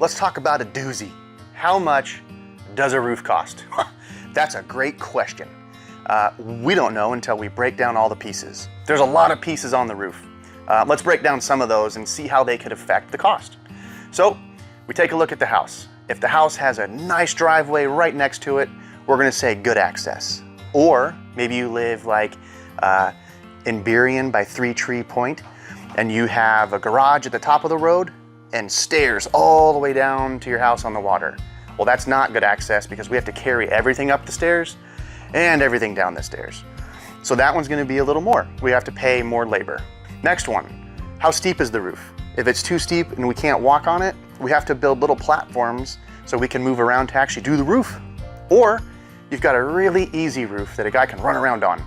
let's talk about a doozy. How much does a roof cost? That's a great question. We don't know until we break down all the pieces. There's a lot of pieces on the roof. Let's break down some of those and see how they could affect the cost. So we take a look at the house. If the house has a nice driveway right next to it, we're gonna say good access. Or maybe you live like in Berrien by Three Tree Point, and you have a garage at the top of the road and stairs all the way down to your house on the water. Well, that's not good access because we have to carry everything up the stairs and everything down the stairs. So that one's gonna be a little more. We have to pay more labor. Next one, how steep is the roof? If it's too steep and we can't walk on it, we have to build little platforms so we can move around to actually do the roof. Or you've got a really easy roof that a guy can run around on.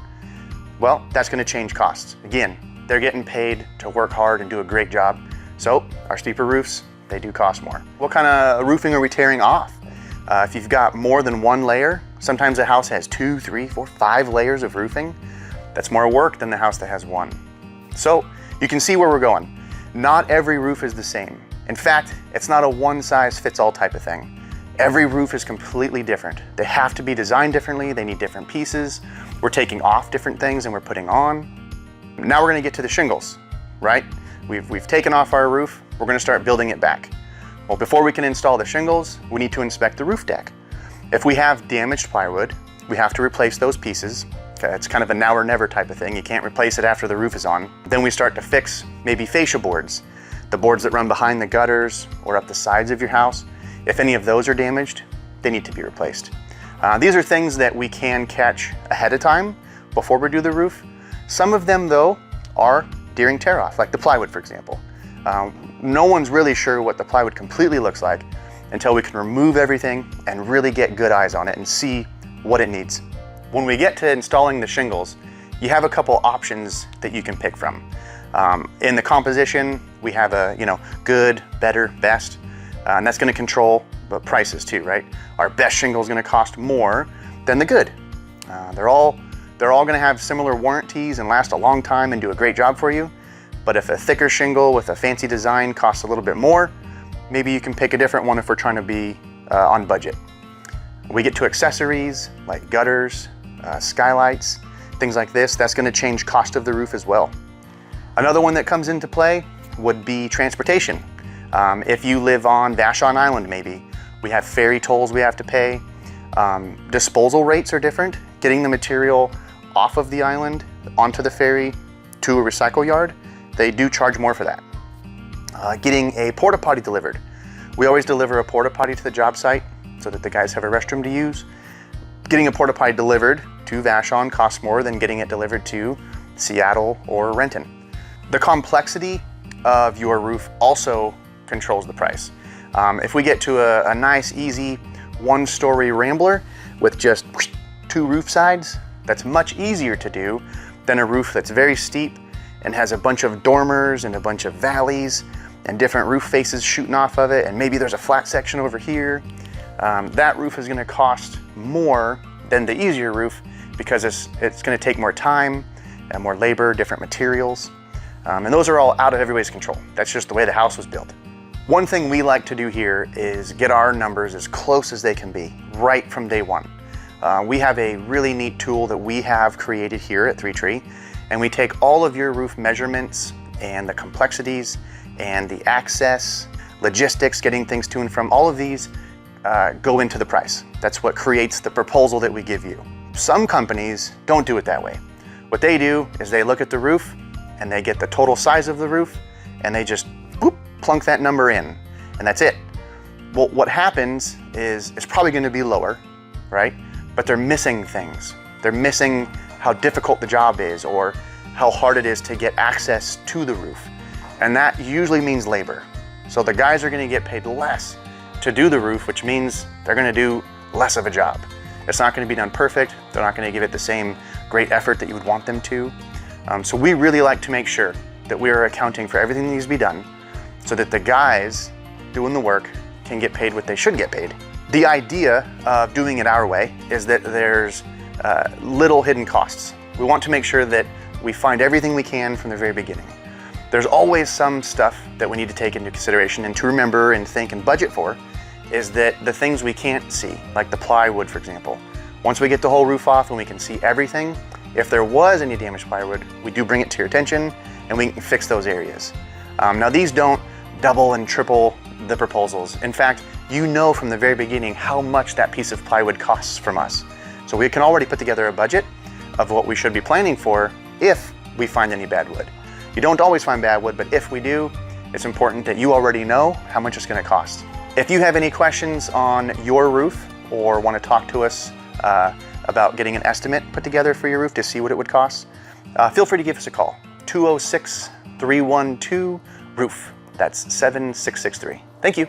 Well, that's gonna change costs. Again, they're getting paid to work hard and do a great job. So our steeper roofs, they do cost more. What kind of roofing are we tearing off? If you've got more than one layer, sometimes a house has 2, 3, 4, 5 layers of roofing. That's more work than the house that has one. So you can see where we're going. Not every roof is the same. In fact, it's not a one-size-fits-all type of thing. Every roof is completely different. They have to be designed differently. They need different pieces. We're taking off different things and we're putting on. Now we're gonna get to the shingles, right? We've taken off our roof. We're gonna start building it back. Well, before we can install the shingles, we need to inspect the roof deck. If we have damaged plywood, we have to replace those pieces. Okay, it's kind of a now or never type of thing. You can't replace it after the roof is on. Then we start to fix maybe fascia boards, the boards that run behind the gutters or up the sides of your house. If any of those are damaged, they need to be replaced. These are things that we can catch ahead of time before we do the roof. Some of them though are during tear off, like the plywood for example. No one's really sure what the plywood completely looks like until we can remove everything and really get good eyes on it and see what it needs. When we get to installing the shingles, you have a couple options that you can pick from. In the composition, we have a good, better, best, and that's going to control the prices too, right? Our best shingle is going to cost more than the good. They're all going to have similar warranties and last a long time and do a great job for you. But if a thicker shingle with a fancy design costs a little bit more, maybe you can pick a different one if we're trying to be on budget. We get to accessories like gutters, skylights, things like this. That's going to change cost of the roof as well. Another one that comes into play would be transportation. If you live on Vashon Island maybe, we have ferry tolls we have to pay. Disposal rates are different. Getting the material off of the island onto the ferry to a recycle yard, they do charge more for that. Getting a porta potty delivered. We always deliver a porta potty to the job site so that the guys have a restroom to use. Getting a porta potty delivered to Vashon costs more than getting it delivered to Seattle or Renton. The complexity of your roof also controls the price. If we get to a nice, easy, one-story rambler with just 2 roof sides, that's much easier to do than a roof that's very steep and has a bunch of dormers and a bunch of valleys and different roof faces shooting off of it, and maybe there's a flat section over here. That roof is going to cost more than the easier roof because it's going to take more time and more labor, different materials, and those are all out of everybody's control. That's just the way the house was built. One thing we like to do here is get our numbers as close as they can be right from day one. We have a really neat tool that we have created here at Three Tree, and we take all of your roof measurements and the complexities and the access, logistics, getting things to and from, all of these go into the price. That's what creates the proposal that we give you. Some companies don't do it that way. What they do is they look at the roof and they get the total size of the roof and they just whoop, plunk that number in, and that's it. Well, what happens is it's probably going to be lower, right? But they're missing things. They're missing how difficult the job is or how hard it is to get access to the roof. And that usually means labor. So the guys are going to get paid less to do the roof, which means they're going to do less of a job. It's not going to be done perfect. They're not going to give it the same great effort that you would want them to. So we really like to make sure that we are accounting for everything that needs to be done so that the guys doing the work can get paid what they should get paid. The idea of doing it our way is that there's little hidden costs. We want to make sure that we find everything we can from the very beginning. There's always some stuff that we need to take into consideration and to remember and think and budget for is that the things we can't see, like the plywood, for example, once we get the whole roof off and we can see everything, if there was any damaged plywood, we do bring it to your attention and we can fix those areas. Now these don't double and triple the proposals. In fact, you know from the very beginning how much that piece of plywood costs from us. So we can already put together a budget of what we should be planning for if we find any bad wood. You don't always find bad wood, but if we do, it's important that you already know how much it's going to cost. If you have any questions on your roof or want to talk to us about getting an estimate put together for your roof to see what it would cost, feel free to give us a call. 206-312-ROOF. That's 7663. Thank you.